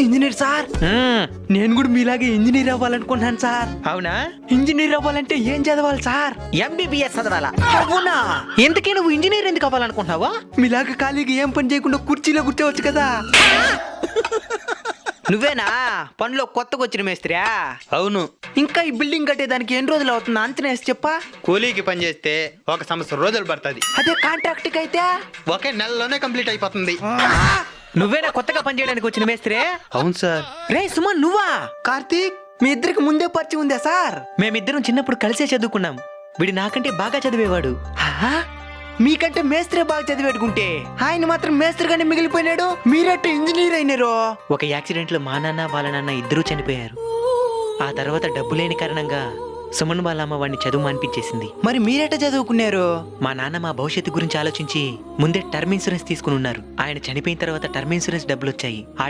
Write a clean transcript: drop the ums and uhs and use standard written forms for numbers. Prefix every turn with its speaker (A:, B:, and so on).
A: Engineer sir, నేను కూడా మీలాగే ఇంజనీర్ అవ్వాలనుకుంటున్నాను సార్.
B: అవునా?
A: ఇంజనీర్ అవ్వాలంటే ఏం చదవాలి సార్?
B: ఎంబీబీఎస్ చదవాలా?
A: అవునా?
B: ఎందుకే నువ్వు ఇంజనీర్ ఎందుకు అవ్వాలనుకుంటున్నావా?
A: మీలాగా ఖాళీగా ఏం పని చేయకుండా కుర్చీలో కూర్చోవచ్చు కదా.
B: నువ్వేనా పనిలో కొత్తగా వచ్చిన మేస్త్రియా?
C: అవును.
A: ఇంకా ఈ బిల్డింగ్ కట్టేదానికి ఎన్ని రోజులు అవుతుంది అంచనా వేసి చెప్పా.
C: కూలీకి పని చేస్తే 1 సంవత్సరం రోజులు పడుతుంది.
A: అదే కాంట్రాక్ట్ కి అయితే
C: ఒకే నెలలోనే కంప్లీట్ అయిపోతుంది.
B: నువ్వేనా కొత్తగా పని చేయడానికి వచ్చిన మేస్త్రి?
C: అవును సార్.
A: రే సుమన్, నువ్వా? కార్తీక్, మీ ఇద్దరికి ముందే పరిచయం ఉందా సార్?
B: మేమిద్దరం చిన్నప్పుడు కలిసే చదువుకున్నాం. వీడు నాకంటే బాగా చదివేవాడు.
A: ఆహా, మీకంటే మేస్త్రి బాగా చదివేట్టుకుంటే ఆయన మాత్రం మేస్త్రిగానే మిగిలిపోయినాడు. మీరట్టు ఇంజనీర్ అయినారు.
B: ఒక యాక్సిడెంట్ లో మా నాన్న వాళ్ళ నాన్న ఇద్దరూ చనిపోయారు. ఆ తర్వాత డబ్బు లేని కారణంగా సుమన్ వాళ్ళ అమ్మ వాడిని చదువు మానిపించేసింది.
A: మరి మీరెట్ట చదువుకున్నారు?
B: మా నాన్న మా భవిష్యత్తు గురించి ఆలోచించి ముందే టర్మ్ ఇన్సూరెన్స్ తీసుకుని ఉన్నారు. ఆయన చనిపోయిన తర్వాత టర్మ్ ఇన్సూరెన్స్ డబ్బులు వచ్చాయి. ఆ